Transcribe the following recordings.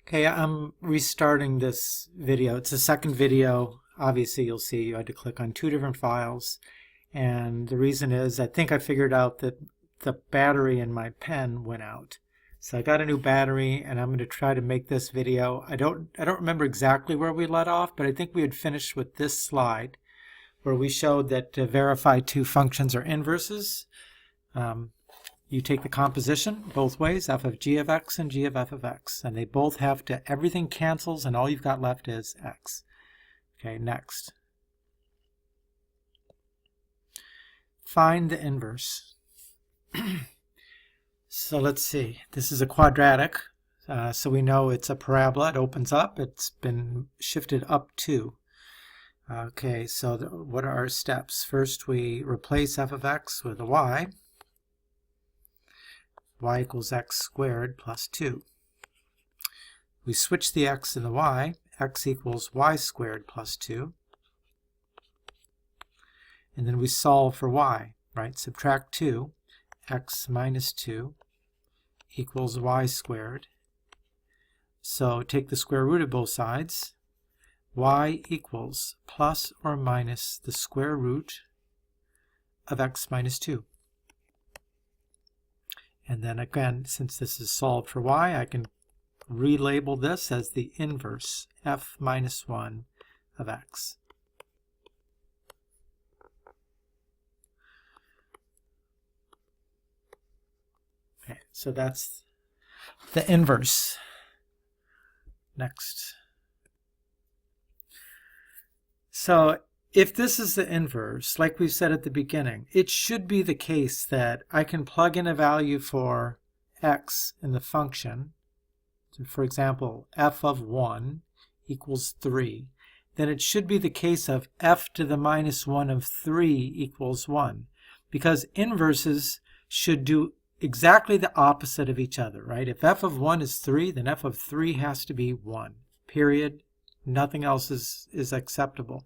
Okay, I'm restarting this video. It's the second video. Obviously, you'll see you had to click on two different files. And the reason is I think I figured out that the battery in my pen went out. So I got a new battery and I'm going to try to make this video. I don't remember exactly where we let off, but I think we had finished with this slide where we showed that to verify two functions are inverses. You take the composition both ways, f of g of x and g of f of x, and they both have to, everything cancels and all you've got left is x. Okay, next. Find the inverse. So let's see, this is a quadratic, so we know it's a parabola. It opens up, it's been shifted up 2. Okay, so what are our steps? First we replace f of x with a y. Y equals x squared plus 2. We switch the x and the y. X equals y squared plus 2. And then we solve for y, right? Subtract 2. X minus 2 equals y squared. So take the square root of both sides. Y equals plus or minus the square root of x minus 2. And then again, since this is solved for y, I can relabel this as the inverse, f minus 1 of x. Okay, so that's the inverse. Next. So if this is the inverse, like we said at the beginning, it should be the case that I can plug in a value for x in the function. So for example, f of 1 equals 3. Then it should be the case of f to the minus 1 of 3 equals 1. Because inverses should do exactly the opposite of each other, right? If f of 1 is 3, then f of 3 has to be 1. Period. Nothing else is acceptable.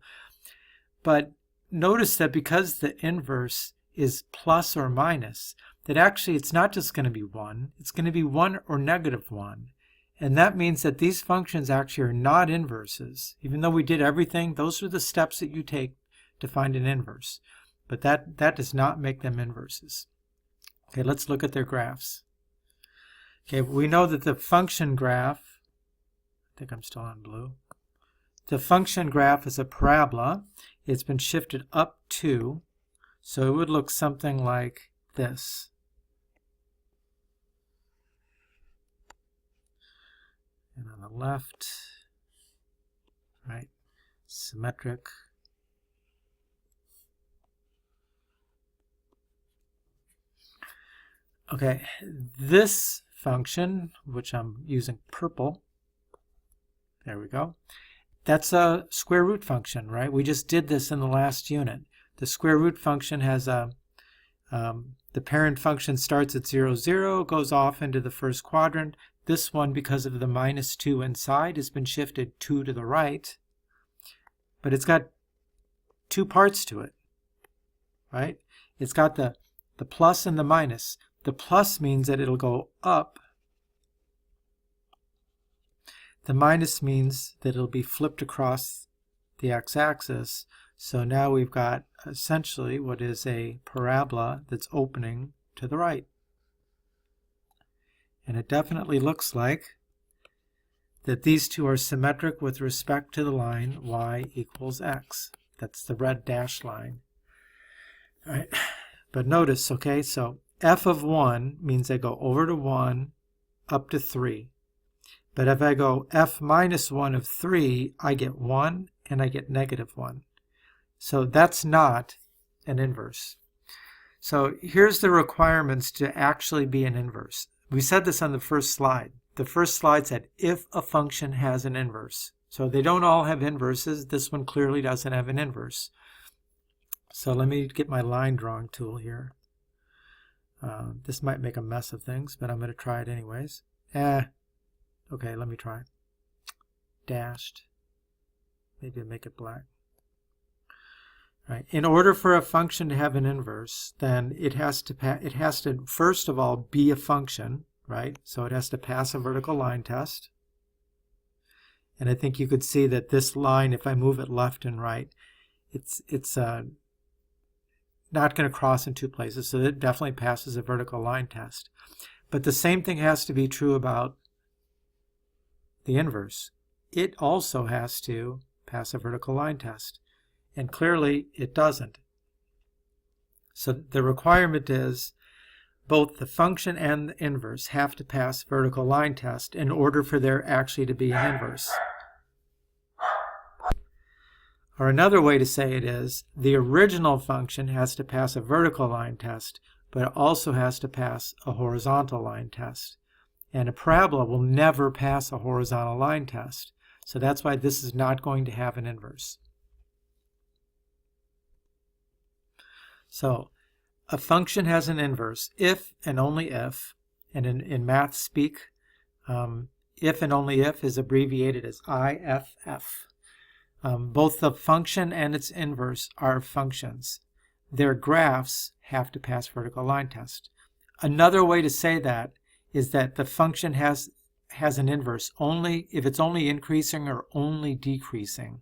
But notice that because the inverse is plus or minus, that actually it's not just going to be 1, it's going to be 1 or negative 1. And that means that these functions actually are not inverses. Even though we did everything, those are the steps that you take to find an inverse. But that does not make them inverses. Okay, let's look at their graphs. Okay, we know that the function graph, I think I'm still on blue. The function graph is a parabola. It's been shifted up 2, so it would look something like this. And on the left, right, symmetric. Okay, this function, which I'm using purple, there we go. That's a square root function, right? We just did this in the last unit. The square root function has a, the parent function starts at 0, 0, goes off into the first quadrant. This one, because of the minus 2 inside, has been shifted 2 to the right. But it's got two parts to it, right? It's got the plus and the minus. The plus means that it'll go up. The minus means that it'll be flipped across the x-axis. So now we've got essentially what is a parabola that's opening to the right. And it definitely looks like that these two are symmetric with respect to the line y equals x. That's the red dashed line. All right. But notice, okay, so f of 1 means I go over to 1 up to 3. But if I go f minus 1 of 3, I get 1 and I get negative 1. So that's not an inverse. So here's the requirements to actually be an inverse. We said this on the first slide. The first slide said if a function has an inverse. So they don't all have inverses. This one clearly doesn't have an inverse. So let me get my line drawing tool here. This might make a mess of things, but I'm going to try it anyways. Okay, let me try. Dashed. Maybe I'll make it black. Right. In order for a function to have an inverse, then it has to first of all be a function, right? So it has to pass a vertical line test. And I think you could see that this line, if I move it left and right, it's not going to cross in two places, so it definitely passes a vertical line test. But the same thing has to be true about the inverse. It also has to pass a vertical line test, and clearly it doesn't. So the requirement is both the function and the inverse have to pass vertical line test in order for there actually to be an inverse. Or another way to say it is, the original function has to pass a vertical line test, but it also has to pass a horizontal line test. And a parabola will never pass a horizontal line test. So that's why this is not going to have an inverse. So a function has an inverse if and only if, and in math speak, if and only if is abbreviated as IFF. Both the function and its inverse are functions. Their graphs have to pass vertical line test. Another way to say that is that the function has an inverse only if it's only increasing or only decreasing.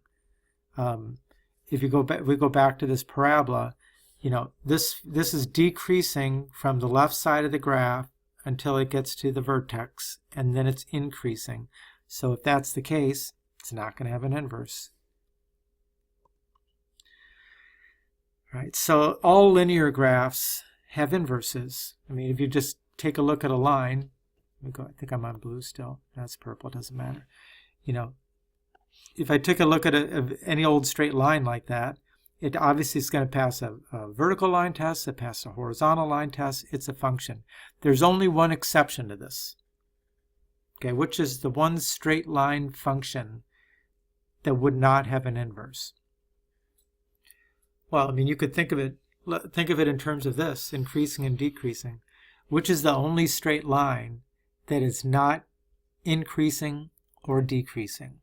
If we go back to this parabola, you know, this is decreasing from the left side of the graph until it gets to the vertex, and then it's increasing. So if that's the case, it's not going to have an inverse. Right, so all linear graphs have inverses. I mean, if you just take a look at a line, let me go, I think I'm on blue still. That's purple, it doesn't matter. You know, if I took a look at any old straight line like that, it obviously is going to pass a vertical line test, it passes a horizontal line test, it's a function. There's only one exception to this, okay, which is the one straight line function that would not have an inverse. Well, I mean, you could think of it in terms of this, increasing and decreasing, which is the only straight line that is not increasing or decreasing.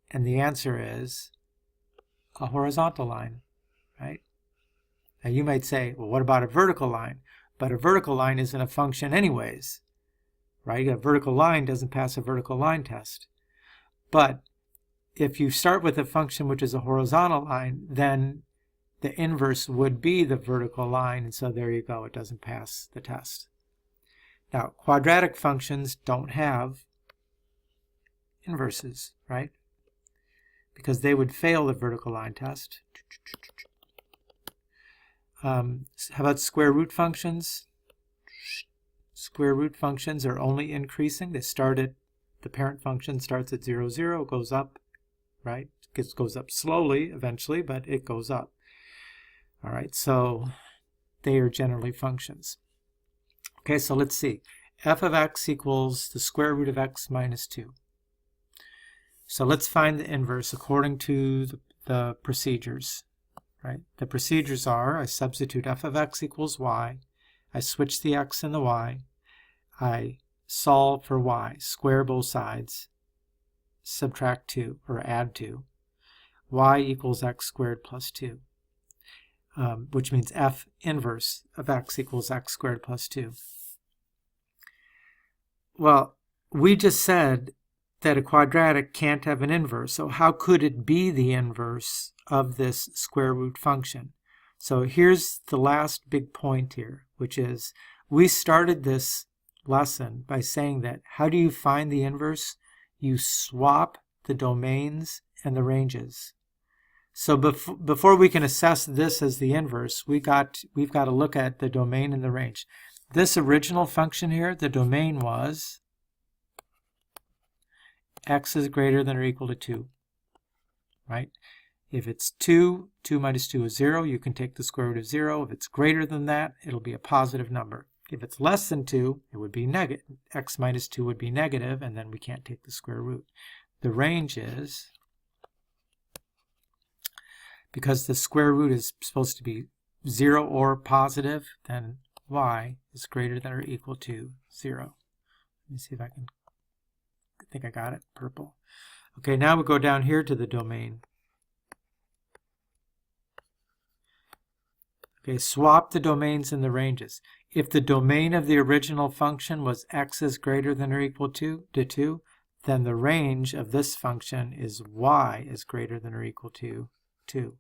And the answer is a horizontal line, right? Now you might say, well, what about a vertical line? But a vertical line isn't a function anyways, right? A vertical line doesn't pass a vertical line test. But if you start with a function which is a horizontal line, then the inverse would be the vertical line, and so there you go, it doesn't pass the test. Now, quadratic functions don't have inverses, right? Because they would fail the vertical line test. How about square root functions? Square root functions are only increasing. They start at, the parent function starts at 0, 0, goes up, right? It goes up slowly eventually, but it goes up. All right, so they are generally functions. Okay, so let's see. F of x equals the square root of x minus 2. So let's find the inverse according to the procedures, right? The procedures are, I substitute f of x equals y, I switch the x and the y, I solve for y, square both sides, subtract 2, or add 2, y equals x squared plus 2, which means f inverse of x equals x squared plus 2. Well, we just said that a quadratic can't have an inverse, so how could it be the inverse of this square root function? So here's the last big point here, which is we started this lesson by saying that how do you find the inverse? You swap the domains and the ranges. So before we can assess this as the inverse, we've got to look at the domain and the range. This original function here, the domain was x is greater than or equal to 2, right? If it's 2, 2 minus 2 is 0, you can take the square root of 0. If it's greater than that, it'll be a positive number. If it's less than 2, it would be negative. X minus 2 would be negative, and then we can't take the square root. The range is, because the square root is supposed to be 0 or positive, then y is greater than or equal to 0. Let me see if I can, I think I got it, purple. Okay, now we go down here to the domain. Okay, swap the domains and the ranges. If the domain of the original function was x is greater than or equal to 2, then the range of this function is y is greater than or equal to 2.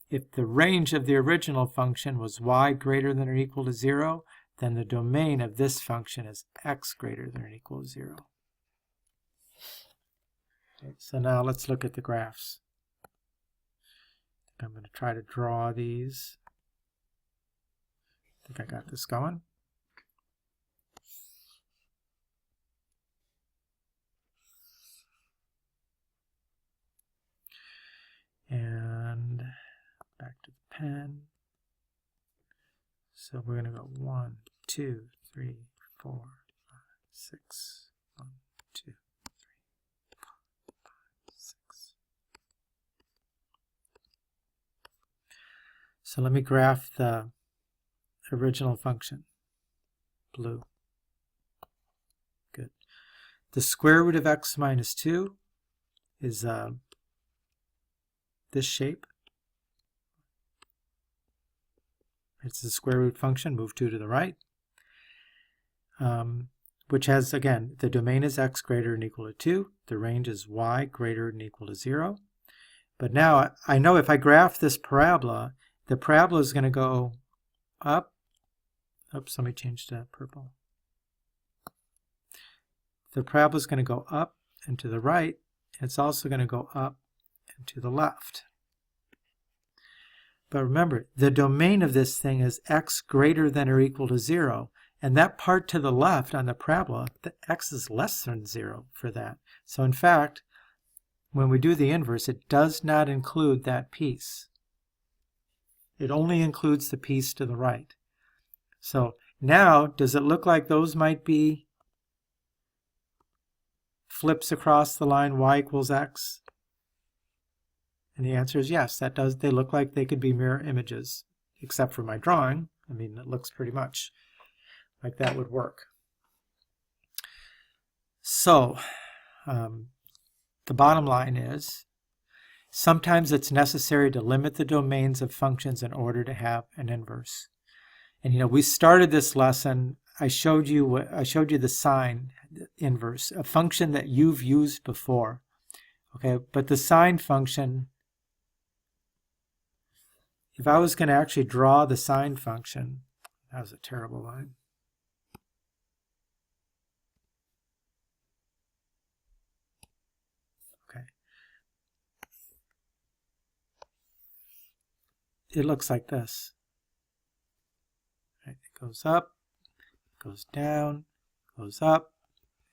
If the range of the original function was y greater than or equal to 0, then the domain of this function is x greater than or equal to 0. Okay, so now let's look at the graphs. I'm going to try to draw these. I think I got this going. And back to the pen. So we're going to go 1, 2, 3, 4, 5, 6. 1, 2, 3, 4, 5, 6. So let me graph the original function. Blue. Good. The square root of x minus 2 is this shape. It's the square root function. Move 2 to the right. Which has, again, the domain is x greater than or equal to 2. The range is y greater than or equal to 0. But now I know if I graph this parabola, the parabola is going to go up. Oops, let me change to purple. The parabola is going to go up and to the right. It's also going to go up and to the left. But remember, the domain of this thing is x greater than or equal to 0. And that part to the left on the parabola, the x is less than 0 for that. So in fact, when we do the inverse, it does not include that piece. It only includes the piece to the right. So now, does it look like those might be flips across the line y equals x? And the answer is yes, that does. They look like they could be mirror images, except for my drawing. I mean, it looks pretty much like that would work. So the bottom line is, sometimes it's necessary to limit the domains of functions in order to have an inverse. And you know, we started this lesson, I showed you the sine inverse, a function that you've used before. Okay, but the sine function, if I was going to actually draw the sine function, that was a terrible line. Okay. It looks like this. Right, it goes up, goes down, goes up,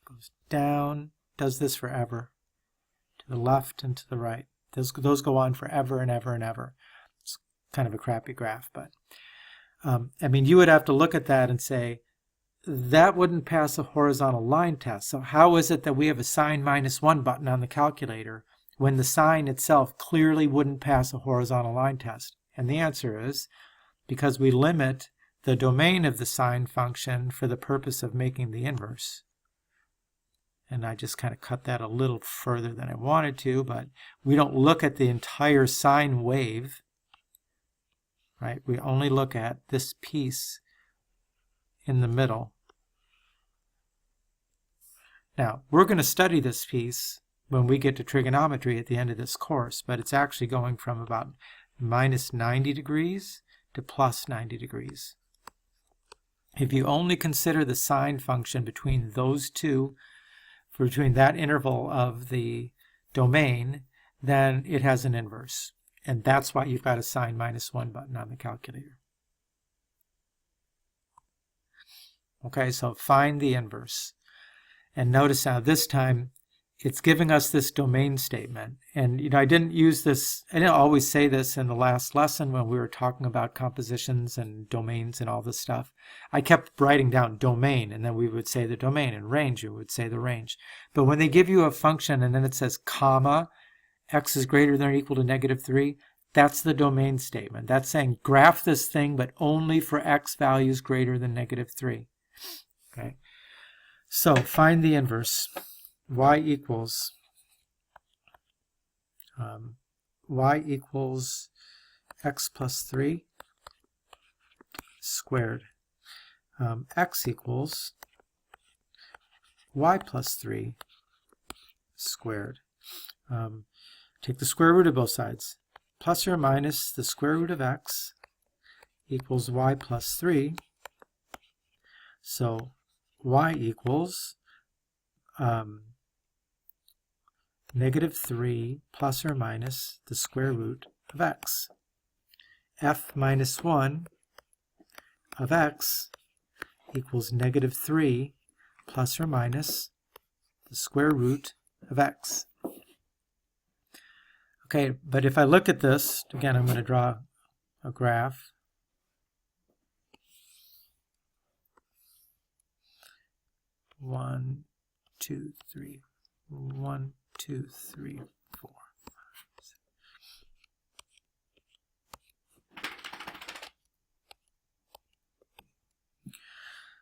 goes down, does this forever, to the left and to the right. Those go on forever and ever and ever. It's kind of a crappy graph, but I mean, you would have to look at that and say, that wouldn't pass a horizontal line test. So how is it that we have a sine -1 button on the calculator when the sine itself clearly wouldn't pass a horizontal line test? And the answer is because we limit the domain of the sine function for the purpose of making the inverse. And I just kind of cut that a little further than I wanted to, but we don't look at the entire sine wave, right? We only look at this piece in the middle. Now, we're going to study this piece when we get to trigonometry at the end of this course, but it's actually going from about -90 degrees to +90 degrees. If you only consider the sine function between those two, between that interval of the domain, then it has an inverse. And that's why you've got a sine -1 button on the calculator. Okay, so find the inverse. And notice now this time it's giving us this domain statement. And you know, I didn't always say this in the last lesson when we were talking about compositions and domains and all this stuff. I kept writing down domain, and then we would say the domain, and range, we would say the range. But when they give you a function and then it says comma, x is greater than or equal to -3, that's the domain statement. That's saying graph this thing, but only for x values greater than -3. Okay, so find the inverse. Y equals x plus 3 squared. X equals y plus 3 squared. Take the square root of both sides. Plus or minus the square root of x equals y plus 3. So y equals negative 3 plus or minus the square root of x. F minus 1 of x equals negative 3 plus or minus the square root of x. Okay, but if I look at this, again, I'm going to draw a graph. One, two, three. 1, 2, 3, 4.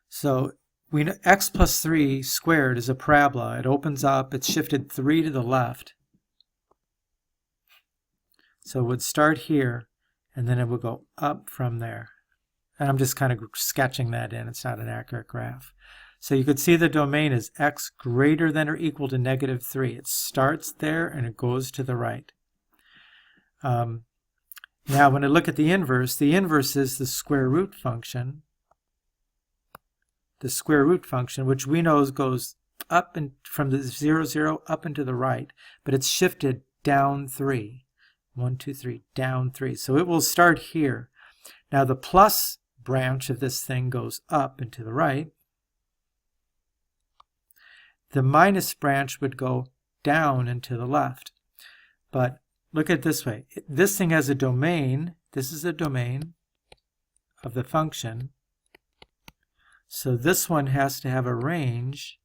So we know x plus 3 squared is a parabola. It opens up, it's shifted 3 to the left. So it would start here, and then it would go up from there. And I'm just kind of sketching that in. It's not an accurate graph. So you could see the domain is x greater than or equal to negative 3. It starts there and it goes to the right. Now when I look at the inverse is the square root function. The square root function, which we know goes up and from the 0, 0 up and to the right, but it's shifted down 3. 1, 2, 3, down 3. So it will start here. Now the plus branch of this thing goes up and to the right. The minus branch would go down and to the left. But look at it this way. This thing has a domain. This is a domain of the function. So this one has to have a range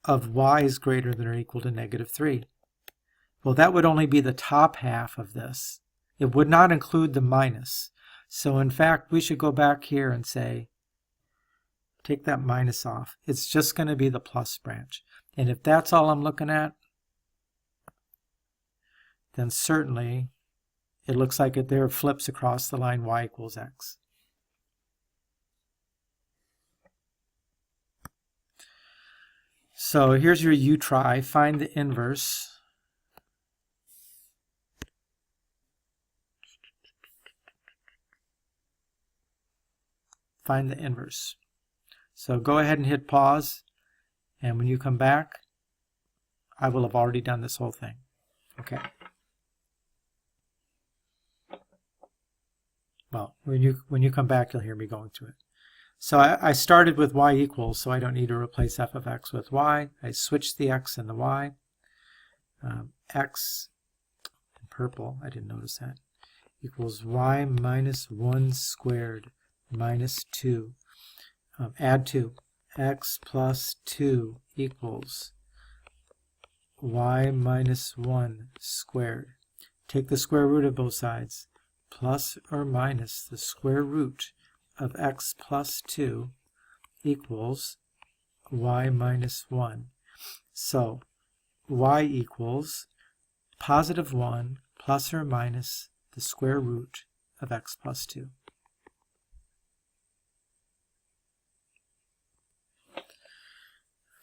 of y is greater than or equal to negative 3. Well, that would only be the top half of this. It would not include the minus. So in fact, we should go back here and say, take that minus off. It's just going to be the plus branch. And if that's all I'm looking at, then certainly it looks like it there flips across the line y equals x. So here's your U try. Find the inverse. Find the inverse. So go ahead and hit pause, and when you come back, I will have already done this whole thing. Okay. Well, when you come back, you'll hear me going through it. So I started with y equals, so I don't need to replace f of x with y. I switched the x and the y. X, in purple, I didn't notice that, equals y minus 1 squared minus 2. Add 2. X plus 2 equals y minus 1 squared. Take the square root of both sides. Plus or minus the square root of x plus 2 equals y minus 1. So y equals positive 1 plus or minus the square root of x plus 2.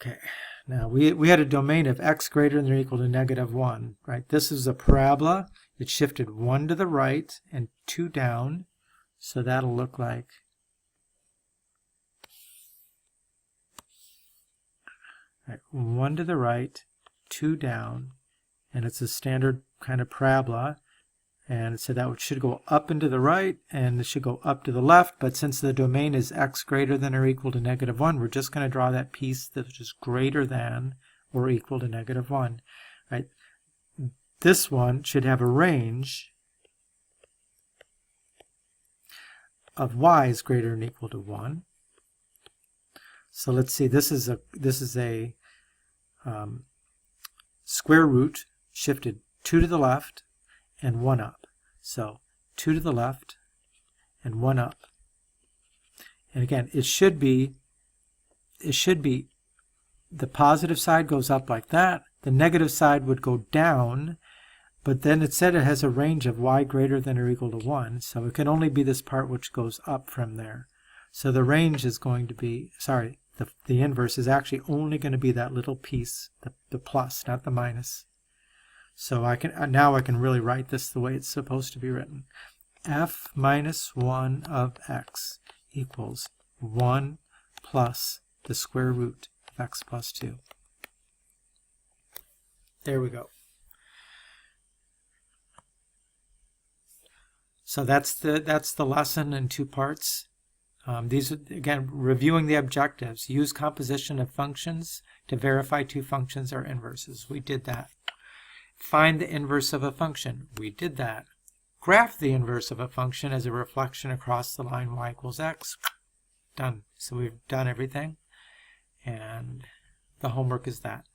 Okay, now we had a domain of x greater than or equal to negative 1, right? This is a parabola. It shifted 1 to the right and 2 down, so that'll look like right, 1 to the right, 2 down, and it's a standard kind of parabola. And so that should go up and to the right, and it should go up to the left. But since the domain is x greater than or equal to negative 1, we're just going to draw that piece that is greater than or equal to negative 1. Right? This one should have a range of y is greater than or equal to 1. So let's see. This is a square root shifted 2 to the left and 1 up. So 2 to the left and 1 up. And again, it should be the positive side goes up like that. The negative side would go down, but then it said it has a range of y greater than or equal to 1. So it can only be this part which goes up from there. So the range is going to be, the inverse is actually only going to be that little piece, the plus, not the minus. So now I can really write this the way it's supposed to be written. F minus 1 of x equals 1 plus the square root of x plus 2. There we go. So that's the lesson in 2 parts. These are, again, reviewing the objectives. Use composition of functions to verify 2 functions are inverses. We did that. Find the inverse of a function. We did that. Graph the inverse of a function as a reflection across the line y equals x. Done. So we've done everything, and the homework is that.